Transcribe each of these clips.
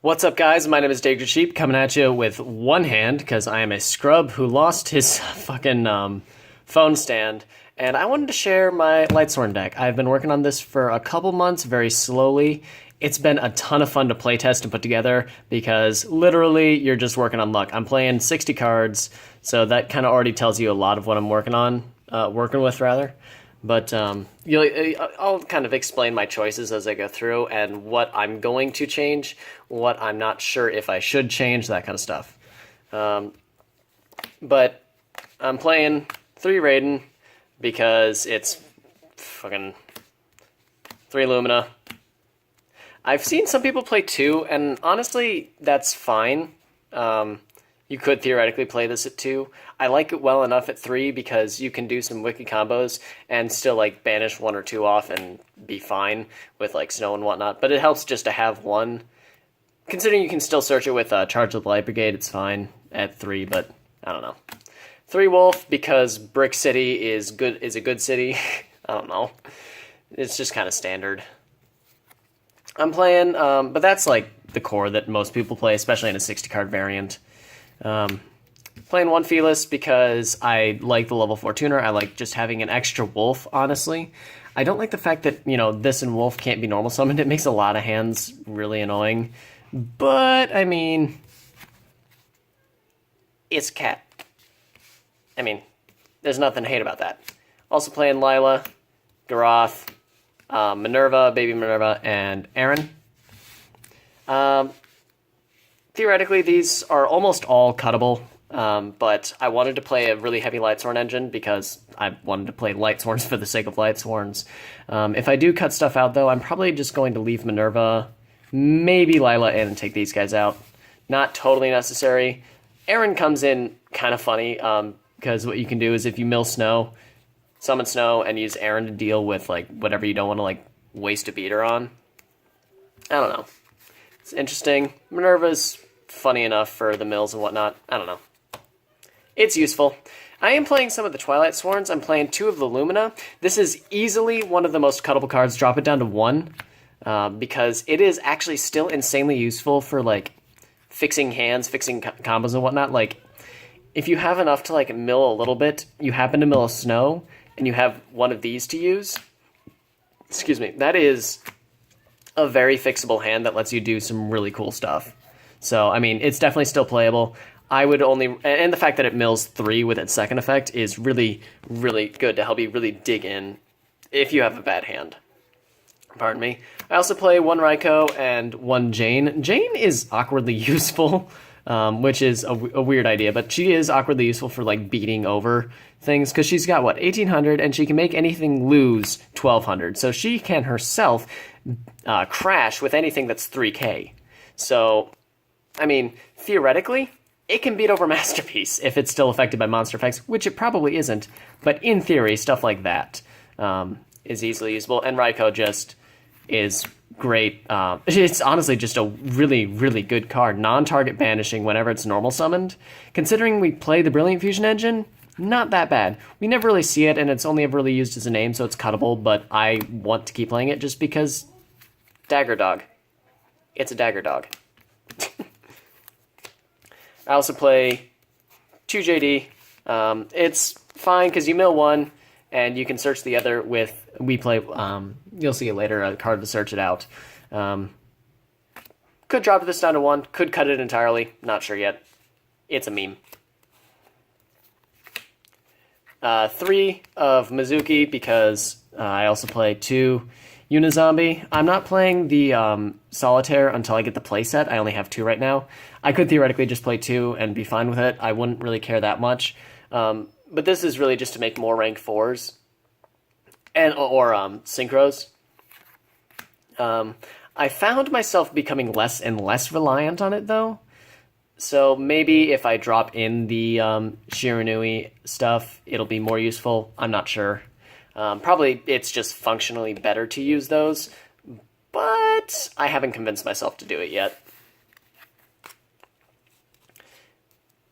What's up, guys? My name is Danger Sheep, coming at you with one hand because I am a scrub who lost his fucking phone stand, and I wanted to share my Lightsworn deck. I've been working on this for a couple months, very slowly. It's been a ton of fun to playtest and put together because literally you're just working on luck. I'm playing 60 cards, so that kind of already tells you a lot of what I'm working with rather. But I'll kind of explain my choices as I go through and what I'm going to change, what I'm not sure if I should change, that kind of stuff. But I'm playing 3 Raiden because it's fucking 3 Lumina. I've seen some people play 2, and honestly, that's fine. You could theoretically play this at 2. I like it well enough at 3 because you can do some wicked combos and still like banish 1 or 2 off and be fine with like snow and whatnot. But it helps just to have 1. Considering you can still search it with Charge of the Light Brigade, it's fine at 3, but I don't know. 3 Wolf because Brick City is a good city. I don't know. It's just kind of standard. I'm playing, but that's like the core that most people play, especially in a 60-card variant. Playing 1 Felis because I like the level 4 tuner. I like just having an extra wolf, honestly. I don't like the fact that, this and wolf can't be normal summoned. It makes a lot of hands really annoying. But, I mean, it's cat. I mean, there's nothing to hate about that. Also playing Lila, Garoth, Minerva, Baby Minerva, and Aaron. Theoretically, these are almost all cuttable, but I wanted to play a really heavy Lightsworn engine because I wanted to play Lightsworns for the sake of Lightsworns. If I do cut stuff out, though, I'm probably just going to leave Minerva, maybe Lila, and take these guys out. Not totally necessary. Aaron comes in kind of funny, because what you can do is if you mill Snow, summon Snow, and use Aaron to deal with like whatever you don't want to like waste a beater on. I don't know. It's interesting. Minerva's funny enough for the mills and whatnot. I don't know. It's useful. I am playing some of the Twilight Sworns. I'm playing 2 of the Lumina. This is easily one of the most cuttable cards. Drop it down to 1 because it is actually still insanely useful for like fixing hands, fixing combos and whatnot. Like if you have enough to like mill a little bit, you happen to mill a Snow, and you have one of these to use. Excuse me. That is a very fixable hand that lets you do some really cool stuff. So, I mean, it's definitely still playable. I would only... And the fact that it mills 3 with its second effect is really, really good to help you really dig in if you have a bad hand. Pardon me. I also play 1 Raikou and 1 Jane. Jane is awkwardly useful, which is a weird idea, but she is awkwardly useful for, like, beating over things, because she's got, 1,800, and she can make anything lose 1,200. So she can herself crash with anything that's 3k. So... I mean, theoretically, it can beat over Masterpiece if it's still affected by monster effects, which it probably isn't. But in theory, stuff like that is easily usable. And Raikou just is great. It's honestly just a really, really good card. Non-target banishing whenever it's normal summoned. Considering we play the Brilliant Fusion engine, not that bad. We never really see it, and it's only ever really used as a name, so it's cuttable. But I want to keep playing it just because Dagger Dog. It's a Dagger Dog. I also play 2 JD. It's fine because you mill 1, and you can search the other with... We play... you'll see it later, a card to search it out. Could drop this down to 1. Could cut it entirely. Not sure yet. It's a meme. 3 of Mizuki because I also play 2 Unizombie. I'm not playing the Solitaire until I get the playset. I only have 2 right now. I could theoretically just play 2 and be fine with it. I wouldn't really care that much. But this is really just to make more rank 4s. Or synchros. I found myself becoming less and less reliant on it, though. So maybe if I drop in the Shiranui stuff, it'll be more useful. I'm not sure. Probably it's just functionally better to use those, but I haven't convinced myself to do it yet.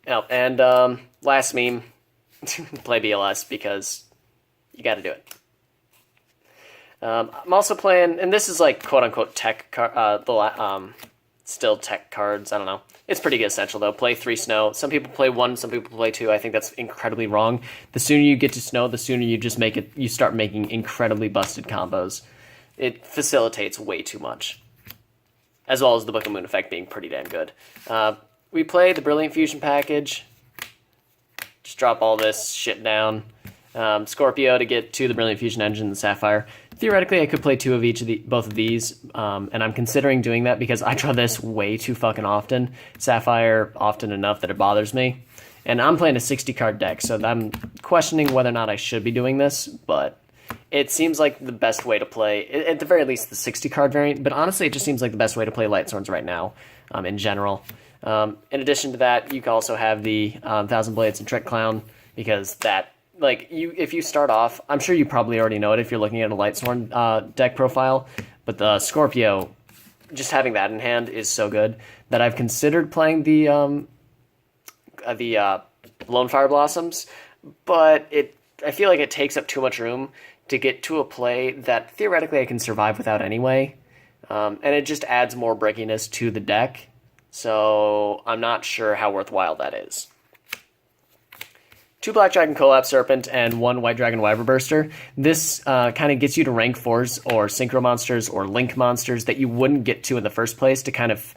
Oh, and last meme, play BLS because you got to do it. I'm also playing, and this is like quote unquote tech still tech cards. I don't know. It's pretty essential though. Play 3 snow. Some people play 1, some people play 2. I think that's incredibly wrong. The sooner you get to snow, the sooner you just make it. You start making incredibly busted combos. It facilitates way too much, as well as the Book of Moon effect being pretty damn good. We play the Brilliant Fusion package. Just drop all this shit down. Scorpio to get to the Brilliant Fusion engine and Sapphire. Theoretically, I could play 2 of each of both of these, and I'm considering doing that because I draw this way too fucking often. Sapphire often enough that it bothers me. And I'm playing a 60-card deck, so I'm questioning whether or not I should be doing this, but it seems like the best way to play, at the very least, the 60-card variant, but honestly, it just seems like the best way to play Lightsworns right now, in general. In addition to that, you can also have the Thousand Blades and Trick Clown, because that, like, if you start off, I'm sure you probably already know it if you're looking at a Lightsworn deck profile, but the Scorpio, just having that in hand is so good that I've considered playing the Lone Fire Blossoms, but I feel like it takes up too much room to get to a play that theoretically I can survive without anyway, and it just adds more breakiness to the deck, so I'm not sure how worthwhile that is. 2 Black Dragon Collapse Serpent and 1 White Dragon Wyverburster. This kind of gets you to rank 4s or Synchro monsters or Link monsters that you wouldn't get to in the first place to kind of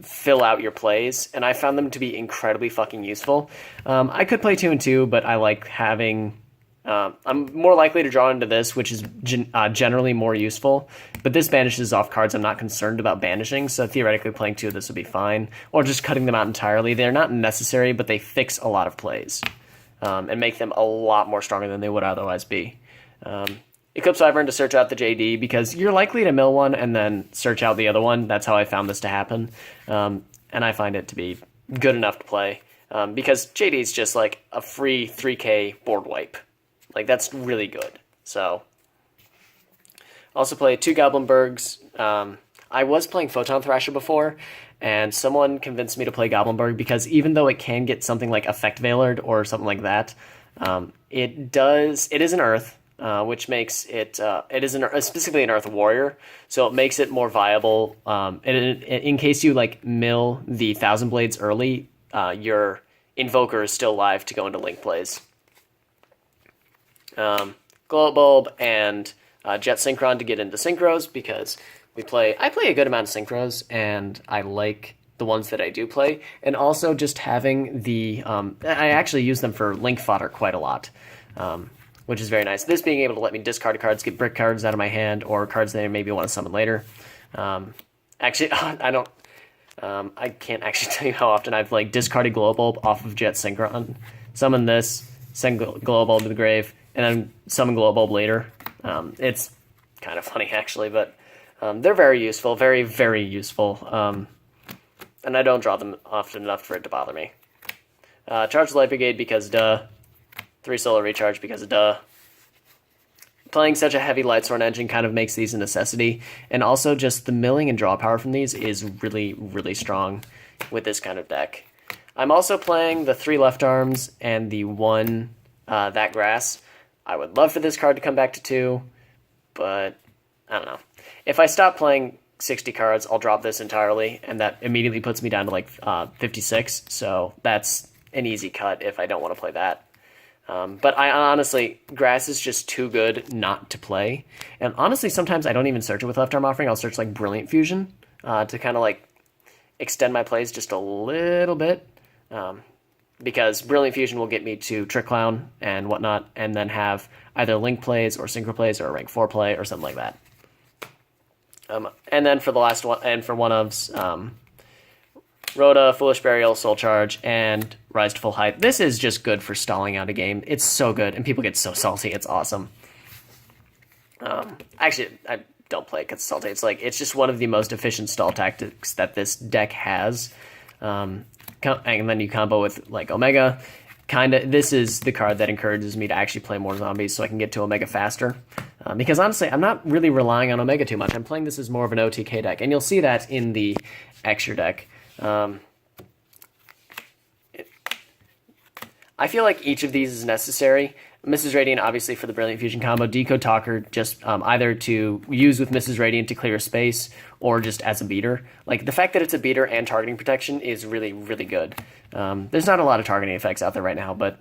fill out your plays, and I found them to be incredibly fucking useful. I could play 2 and 2, but I like having... I'm more likely to draw into this, which is generally more useful, but this banishes off cards I'm not concerned about banishing, so theoretically playing 2 of this would be fine, or just cutting them out entirely. They're not necessary, but they fix a lot of plays, and make them a lot more stronger than they would otherwise be. Eclipse Wyvern to search out the JD, because you're likely to mill one and then search out the other one. That's how I found this to happen, and I find it to be good enough to play, because JD is just like a free 3k board wipe. Like, that's really good. So, also play 2 Goblinbergs. I was playing Photon Thrasher before, and someone convinced me to play Goblinberg because even though it can get something like Effect Veilered or something like that, it is an Earth, which makes it, specifically an Earth Warrior, so it makes it more viable. In case you, like, mill the Thousand Blades early, your Invoker is still alive to go into Link plays. Glow Bulb and Jet Synchron to get into Synchros, because I play a good amount of Synchros, and I like the ones that I do play, and also just having the, I actually use them for Link fodder quite a lot, which is very nice. This being able to let me discard cards, get brick cards out of my hand, or cards that I maybe want to summon later. Actually, I can't actually tell you how often I've, like, discarded Glow Bulb off of Jet Synchron, summon this, send Glow Bulb to the grave, and then summon Glow Bulb later. It's kind of funny, actually, but they're very useful, very, very useful, and I don't draw them often enough for it to bother me. Charge the Light Brigade because duh. 3 Solar Recharge because duh. Playing such a heavy Lightsworn engine kind of makes these a necessity, and also just the milling and draw power from these is really, really strong with this kind of deck. I'm also playing the 3 Left Arms and the 1 That Grass. I would love for this card to come back to 2, but I don't know. If I stop playing 60 cards, I'll drop this entirely, and that immediately puts me down to like 56, so that's an easy cut if I don't want to play that. But I honestly, Grass is just too good not to play, and honestly, sometimes I don't even search it with Left Arm Offering. I'll search like Brilliant Fusion to kind of like extend my plays just a little bit. Because Brilliant Fusion will get me to Trick Clown and whatnot, and then have either Link plays or Synchro plays or a rank 4 play or something like that. And then for the last one, and for one-ofs, Rhoda, Foolish Burial, Soul Charge, and Rise to Full Height. This is just good for stalling out a game. It's so good, and people get so salty. It's awesome. Actually, I don't play it because it's salty. It's just one of the most efficient stall tactics that this deck has. And then you combo with, like, Omega. This is the card that encourages me to actually play more zombies so I can get to Omega faster. Because, honestly, I'm not really relying on Omega too much. I'm playing this as more of an OTK deck, and you'll see that in the extra deck. I feel like each of these is necessary, Mrs. Radiant, obviously, for the Brilliant Fusion combo. Decode Talker, just either to use with Mrs. Radiant to clear space, or just as a beater. Like, the fact that it's a beater and targeting protection is really, really good. There's not a lot of targeting effects out there right now, but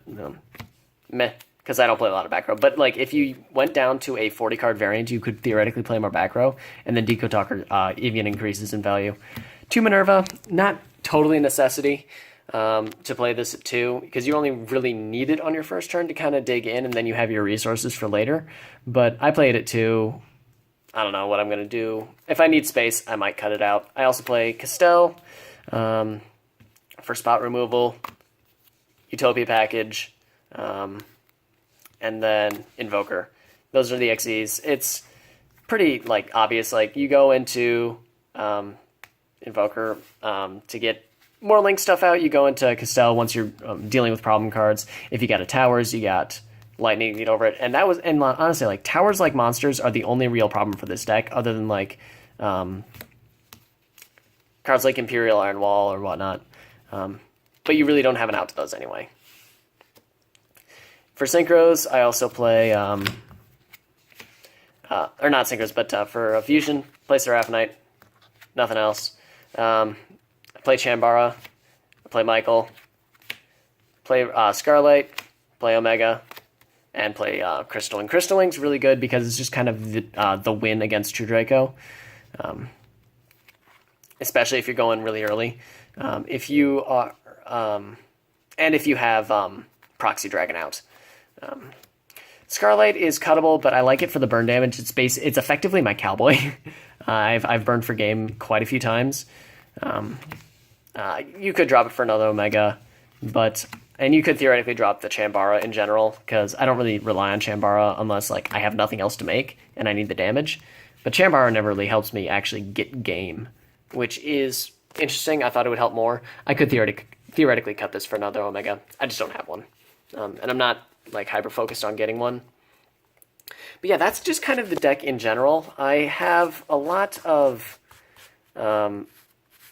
meh, because I don't play a lot of back row. But, like, if you went down to a 40-card variant, you could theoretically play more back row, and then Decode Talker even increases in value. 2 Minerva, not totally a necessity. To play this at 2, because you only really need it on your first turn to kind of dig in, and then you have your resources for later. But I play it at 2. I don't know what I'm going to do. If I need space, I might cut it out. I also play Castell for spot removal, Utopia package, and then Invoker. Those are the XEs. It's pretty like obvious. Like, you go into Invoker to get more link stuff out. You go into Castell once you're dealing with problem cards. If you got a Towers, you got Lightning Lead over it. And that was, and honestly, like, Towers like monsters are the only real problem for this deck, other than like cards like Imperial Iron Wall or whatnot. But you really don't have an out to those anyway. For synchros, I also play, or not synchros, but for a fusion, play Seraphonite. Nothing else. Play Chambara, play Michael, play Scarlight, play Omega, and play Crystalling. Crystalling's really good because it's just kind of the win against True Draco, especially if you're going really early. If you are, and if you have Proxy Dragon out. Scarlight is cuttable, but I like it for the burn damage. It's effectively my Cowboy. I've burned for game quite a few times. You could drop it for another Omega, and you could theoretically drop the Chambara in general, because I don't really rely on Chambara unless like I have nothing else to make and I need the damage. But Chambara never really helps me actually get game, which is interesting. I thought it would help more. I could theoretically cut this for another Omega. I just don't have one, and I'm not like hyper focused on getting one. But yeah, that's just kind of the deck in general. I have a lot of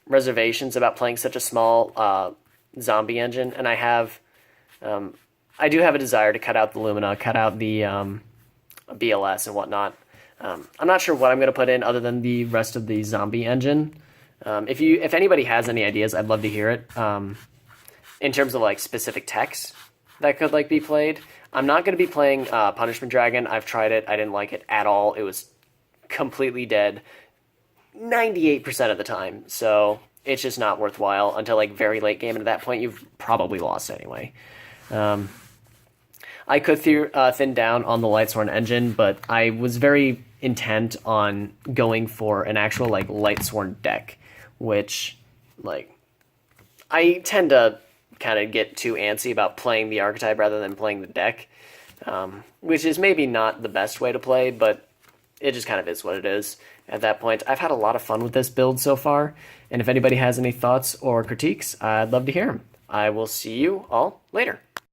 reservations about playing such a small zombie engine, and I do have a desire to cut out the Lumina, cut out the BLS and whatnot. I'm not sure what I'm going to put in other than the rest of the zombie engine. If anybody has any ideas, I'd love to hear it. In terms of like specific techs that could like be played, I'm not going to be playing Punishment Dragon. I've tried it. I didn't like it at all. It was completely dead 98% of the time, so it's just not worthwhile until like very late game, and at that point you've probably lost anyway. I could thin down on the Lightsworn engine, but I was very intent on going for an actual like Lightsworn deck, which like I tend to kind of get too antsy about playing the archetype rather than playing the deck, which is maybe not the best way to play, but it just kind of is what it is at that point. I've had a lot of fun with this build so far, and if anybody has any thoughts or critiques, I'd love to hear them. I will see you all later.